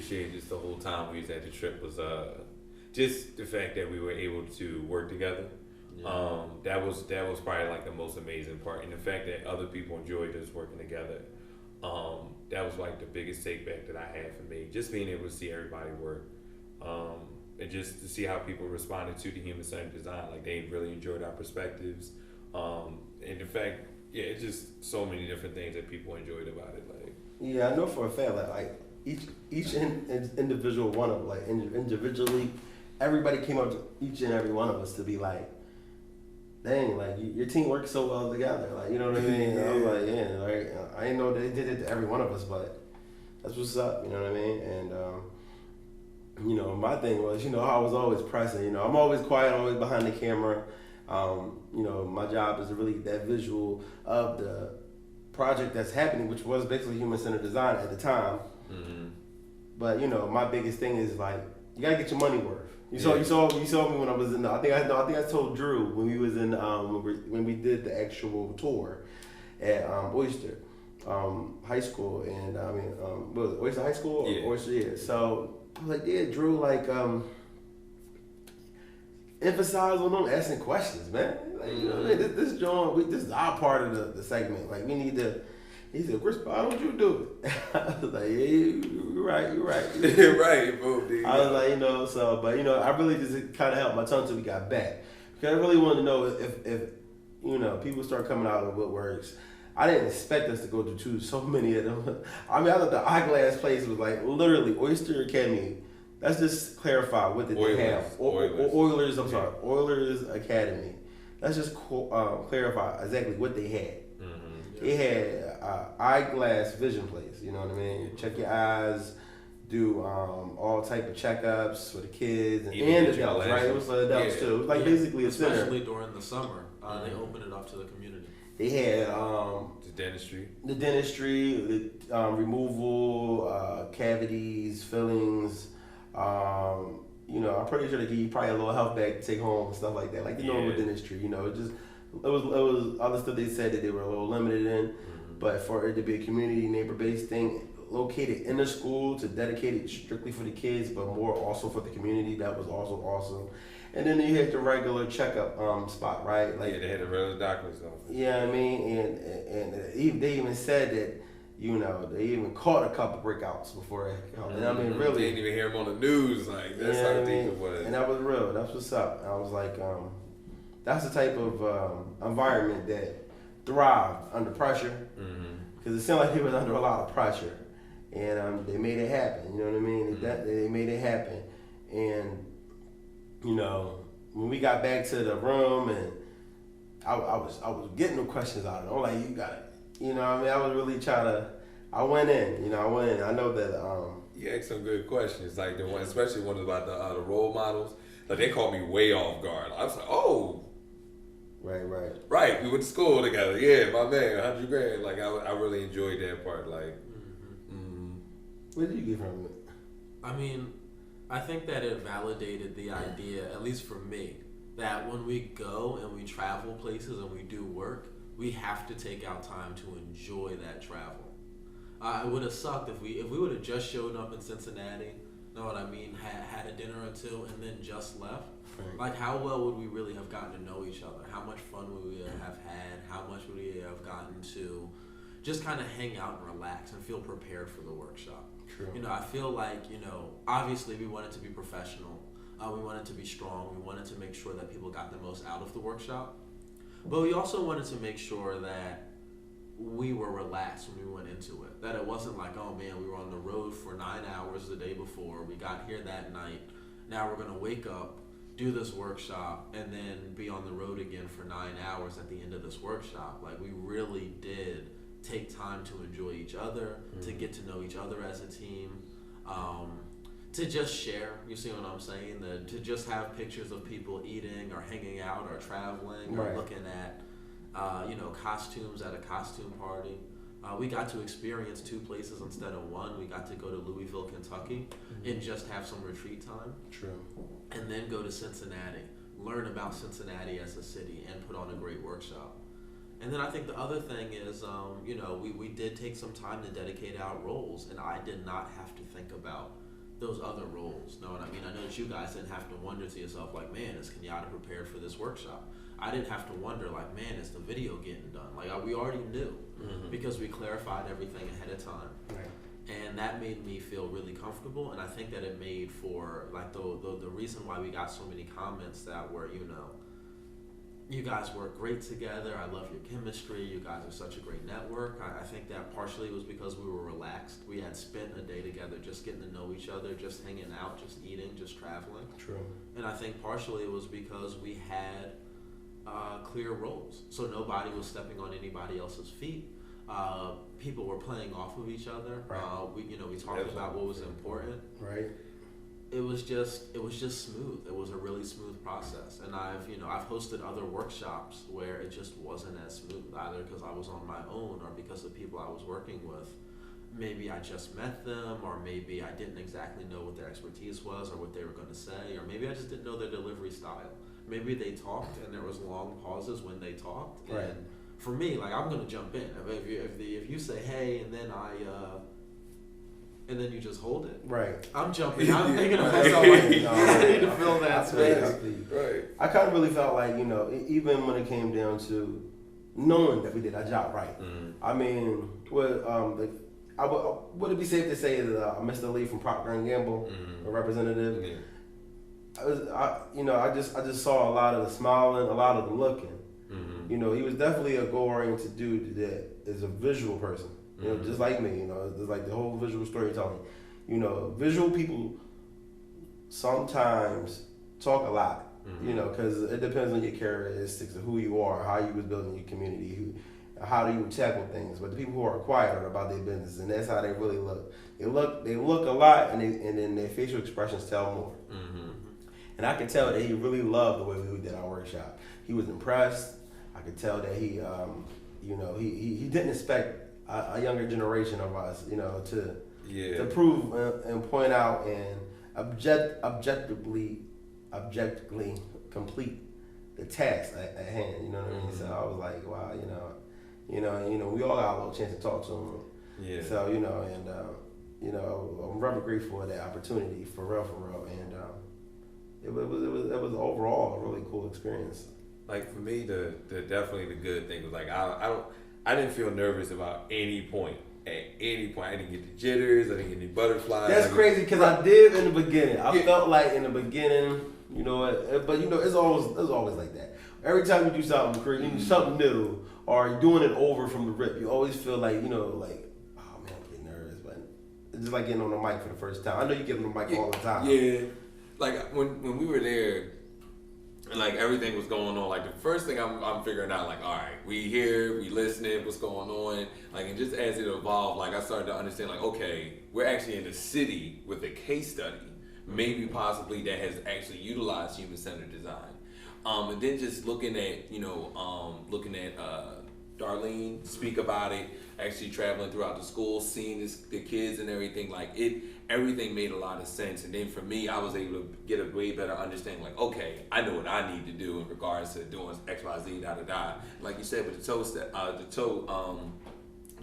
appreciated just the whole time we was at the trip was just the fact that we were able to work together. Yeah. That was probably like the most amazing part, and the fact that other people enjoyed us working together. That was like the biggest take back that I had for me. Just being able to see everybody work, and just to see how people responded to the human centered design. Like they really enjoyed our perspectives, and the fact, yeah, it's just so many different things that people enjoyed about it. Like, Yeah, I know for a fact, like individual one of like individually, everybody came up to each and every one of us to be like, dang, like your team works so well together, like you know what I mean. Yeah. I was like, yeah, like I didn't know they did it to every one of us, but that's what's up, you know what I mean. And you know, my thing was, you know, I was always pressing. You know, I'm always quiet, always behind the camera. You know, my job is really that visual of the project that's happening, which was basically human centered design at the time. mm-hmm. But you know, my biggest thing is like you gotta get your money worth. You Yeah. saw me when I was in. I think I told Drew when we was in when we did the actual tour at Oyster High School, and I mean what was it, Oyster High School or Yeah. Oyster, yeah. So I was like, yeah, Drew, like emphasize on them asking questions, man. Like, you know, this John, this is our part of the segment. Like we need to. He said, Chris, why don't you do it? I was like, yeah, you're right. Right, boom, dude. I was like, you know, so, but, you know, I really just kind of helped my tongue till we got back. Because I really wanted to know if you know, people start coming out of the woodworks. I didn't expect us to go to so many of them. I mean, I thought the eyeglass place was like literally Oyster Academy. Let's just clarify what did they have. Oilers, I'm sorry, Oilers Academy. Let's just clarify exactly what they had. It had eyeglass vision place, you know what I mean? Check your eyes, do all type of checkups for the kids and adults, right? It was for adults too. It was like basically a center. Especially during the summer, they open it up to the community. They had the dentistry, the removal, cavities, fillings. You know, I'm pretty sure they give you probably a little health bag to take home and stuff like that, like the normal dentistry. You know, it was other stuff they said that they were a little limited in, but for it to be a community neighbor-based thing located in the school to dedicate it strictly for the kids, but more also for the community, that was also awesome. And then you had the regular checkup spot, right? Like they had a regular doctor's office. Yeah, I mean, and they even said that, you know, they even caught a couple breakouts before it. And I mean, really, they didn't even hear them on the news. Like that's how deep it was. And that was real. That's what's up. And I was like, that's the type of environment that thrived under pressure, because it seemed like he was under a lot of pressure, and they made it happen. You know what I mean? They made it happen, and you know, when we got back to the room, and I was getting no questions out of it. I'm like, you got it. You know what I mean? I was really trying to. I went in. You know, I went in. I know that. You asked some good questions, like the one, especially one about the role models. Like they caught me way off guard. I was like, oh. Right. We went to school together. Yeah, my man, 100 grand. Like I really enjoyed that part. Like, What did you get from it? I mean, I think that it validated the idea, at least for me, that when we go and we travel places and we do work, we have to take out time to enjoy that travel. It would have sucked if we would have just showed up in Cincinnati, know what I mean, had a dinner or two and then just left. Right. Like, how well would we really have gotten to know each other? How much fun would we have had? How much would we have gotten to just kind of hang out and relax and feel prepared for the workshop? True. You know, I feel like, you know, obviously we wanted to be professional. We wanted to be strong. We wanted to make sure that people got the most out of the workshop. But we also wanted to make sure that we were relaxed when we went into it. That it wasn't like, oh man, we were on the road for 9 hours the day before. We got here that night. Now we're going to wake up, do this workshop, and then be on the road again for 9 hours at the end of this workshop. Like, we really did take time to enjoy each other, to get to know each other as a team, to just share, you see what I'm saying? To just have pictures of people eating or hanging out or traveling or looking at, you know, costumes at a costume party. We got to experience 2 places instead of 1. We got to go to Louisville, Kentucky, and just have some retreat time. True. And then go to Cincinnati, learn about Cincinnati as a city, and put on a great workshop. And then I think the other thing is, you know, we did take some time to dedicate our roles, and I did not have to think about those other roles. Know what I mean? I know that you guys didn't have to wonder to yourself like, man, is Kenyatta prepared for this workshop? I didn't have to wonder like, man, is the video getting done? Like we already knew because we clarified everything ahead of time. Right. And that made me feel really comfortable, and I think that it made for like the reason why we got so many comments that were, you know, you guys work great together. I love your chemistry. You guys are such a great network. I think that partially was because we were relaxed. We had spent a day together just getting to know each other, just hanging out, just eating, just traveling. True. And I think partially it was because we had clear roles. So nobody was stepping on anybody else's feet. People were playing off of each other. Right. We talked about what was important. Right. It was just smooth. It was a really smooth process. And I've hosted other workshops where it just wasn't as smooth, either because I was on my own or because the people I was working with, maybe I just met them, or maybe I didn't exactly know what their expertise was or what they were going to say, or maybe I just didn't know their delivery style. Maybe they talked and there was long pauses when they talked. Right. And for me, like, I'm going to jump in. If you say, hey, and then and then you just hold it. Right. I'm jumping. I'm thinking of myself like, I need to fill that space. Right. I kind of really felt like, you know, even when it came down to knowing that we did our job right. Mm-hmm. I mean, would it be safe to say that Mr. Lee from Procter & Gamble, a representative, I just saw a lot of the smiling, a lot of the looking. Mm-hmm. You know, he was definitely a goal-oriented dude that is a visual person. You know, just like me, you know, it's like the whole visual storytelling. You know, visual people sometimes talk a lot, you know, because it depends on your characteristics of who you are, how you was building your community, how do you tackle things. But the people who are quiet are about their business, and that's how they really look. They look a lot, and then their facial expressions tell more. Mm-hmm. And I could tell that he really loved the way we did our workshop. He was impressed. I could tell that he didn't expect a younger generation of us, you know, to prove and point out and objectively complete the task at hand. You know what I mean? So I was like, wow, you know, we all got a little chance to talk to him. Yeah. So I'm very grateful for that opportunity, for real, and it was overall a really cool experience. Like for me, the definitely the good thing was like I didn't feel nervous about any point. At any point, I didn't get the jitters. I didn't get any butterflies. That's crazy because I did in the beginning. I felt like in the beginning, you know, but you know, it's always like that. Every time you do something, something new, or you're doing it over from the rip, you always feel like, you know, like, oh man, I'm getting nervous. But it's just like getting on the mic for the first time. I know you get on the mic all the time. Yeah, like when we were there. And like everything was going on, like the first thing I'm figuring out, like, all right, we here, we listening, what's going on, like, and just as it evolved, like I started to understand, like, okay, we're actually in a city with a case study, maybe possibly that has actually utilized human-centered design, and then just looking at Darlene speak about it, actually traveling throughout the school, seeing the kids and everything, like everything made a lot of sense. And then for me, I was able to get a way better understanding, like, okay, I know what I need to do in regards to doing X, Y, Z, da. Like you said, with the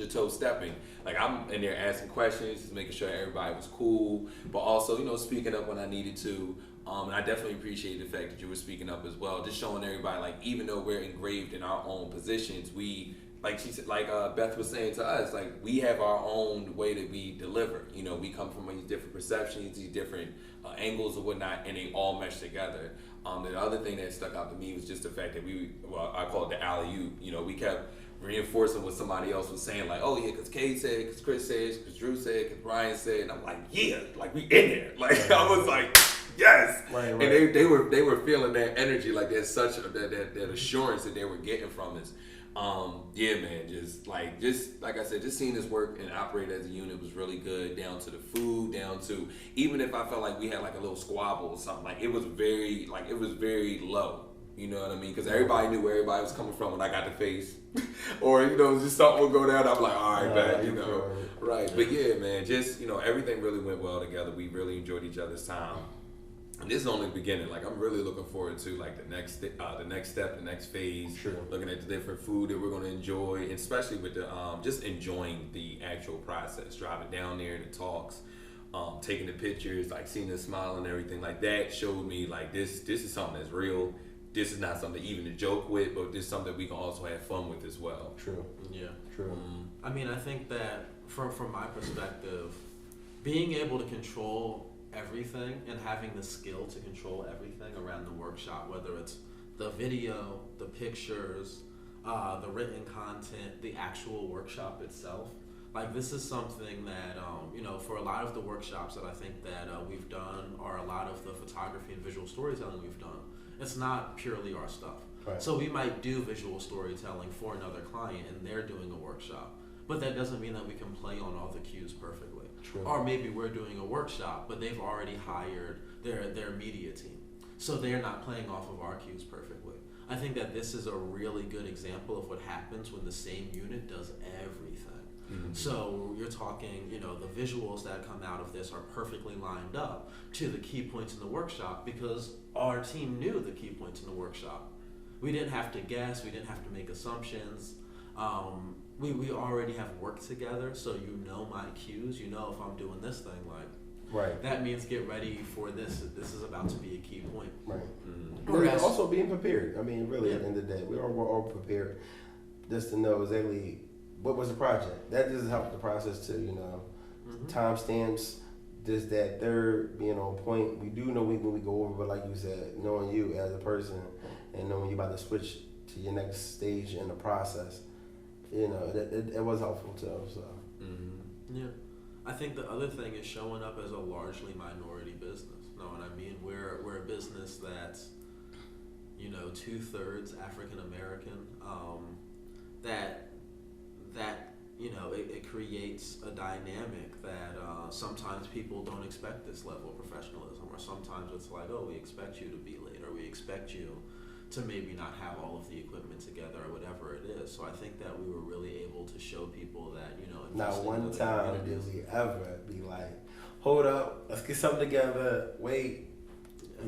toe stepping, like I'm in there asking questions, just making sure everybody was cool, but also, you know, speaking up when I needed to. And I definitely appreciate the fact that you were speaking up as well, just showing everybody, like, even though we're engraved in our own positions, we, like she said, like Beth was saying to us, like, we have our own way that we deliver. You know, we come from these different perceptions, these different angles or whatnot, and they all mesh together. The other thing that stuck out to me was just the fact that I call it the alley-oop. You know, we kept reinforcing what somebody else was saying, like, oh yeah, because Kay said, because Chris said, because Drew said, because Brian said, and I'm like, yeah, like, we in there. Like, I was like, yes. Right. And they were feeling that energy, like that that assurance that they were getting from us. Yeah, man, just like I said, just seeing this work and operate as a unit was really good, down to the food, down to even if I felt like we had like a little squabble or something, like it was very low. You know what I mean? Because everybody knew where everybody was coming from when I got the face. Or, you know, just something would go down, I'm like, all right, man, you know. Right. But yeah, man, just, you know, everything really went well together. We really enjoyed each other's time. And this is only the beginning. Like, I'm really looking forward to, like, the next step, the next phase. Sure. Looking at the different food that we're going to enjoy, and especially with the, just enjoying the actual process, driving down there, the talks. taking the pictures, like seeing the smile and everything like that showed me like this is something that's real. This is not something even to joke with, but this is something we can also have fun with as well. True. Yeah. True. I mean, I think that from my perspective, being able to control everything and having the skill to control everything around the workshop, whether it's the video, the pictures, the written content, the actual workshop itself. Like, this is something that, for a lot of the workshops that I think that we've done, or a lot of the photography and visual storytelling we've done, it's not purely our stuff. Right. So we might do visual storytelling for another client and they're doing a workshop, but that doesn't mean that we can play on all the cues perfectly. True. Or maybe we're doing a workshop, but they've already hired their media team, so they're not playing off of our cues perfectly. I think that this is a really good example of what happens when the same unit does everything. Mm-hmm. So you're talking, the visuals that come out of this are perfectly lined up to the key points in the workshop because our team knew the key points in the workshop. We didn't have to guess, we didn't have to make assumptions. We already have worked together, so my cues, if I'm doing this thing, like, right, that means get ready for this. This is about to be a key point. Right. Mm-hmm. Whereas, also being prepared. I mean, really, at the end of the day, we're all prepared just to know exactly what was the project. That just helped the process too, Mm-hmm. timestamps, just that third, being on point. We do know when we go over, but like you said, knowing you as a person and knowing you about to switch to your next stage in the process, it was helpful too. So. Mm-hmm. Yeah. I think the other thing is showing up as a largely minority business. Know what I mean? We're a business that's, 2/3 African American. That it creates a dynamic that sometimes people don't expect this level of professionalism, or sometimes it's like, oh, we expect you to be late, or we expect you to maybe not have all of the equipment together, or whatever it is. So I think that we were really able to show people that, not one time did we ever be like, hold up, let's get something together, wait,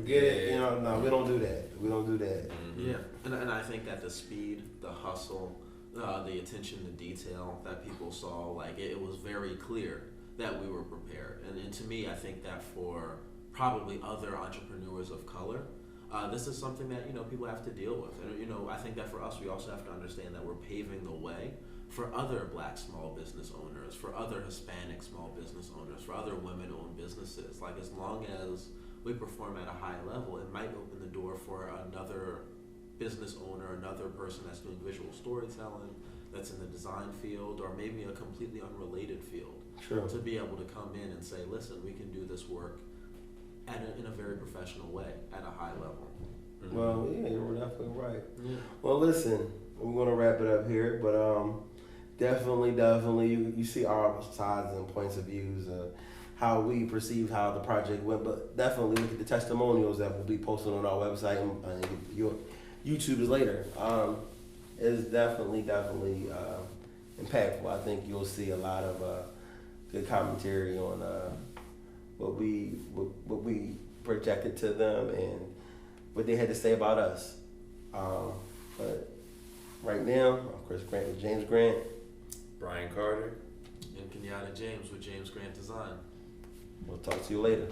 get it, no, we don't do that. We don't do that. Mm-hmm. Yeah, and I think that the speed, the hustle, the attention to detail that people saw, like, it was very clear that we were prepared. And to me, I think that for probably other entrepreneurs of color, this is something that, people have to deal with. And, I think that for us, we also have to understand that we're paving the way for other Black small business owners, for other Hispanic small business owners, for other women-owned businesses. Like, as long as we perform at a high level, it might open the door for another business owner, another person that's doing visual storytelling, that's in the design field, or maybe a completely unrelated field, to be able to come in and say, listen, we can do this work in a very professional way, at a high level. Mm-hmm. Well, yeah, you're definitely right. Yeah. Well, listen, we're going to wrap it up here, but definitely, you see our sides and points of views, how we perceive how the project went, but definitely look at the testimonials that will be posted on our website and your YouTubers later. It's definitely impactful. I think you'll see a lot of good commentary on what we projected to them and what they had to say about us. But right now, I'm Chris Grant with James Grant, Brian Carter, and Kenyatta James with James Grant Design. We'll talk to you later.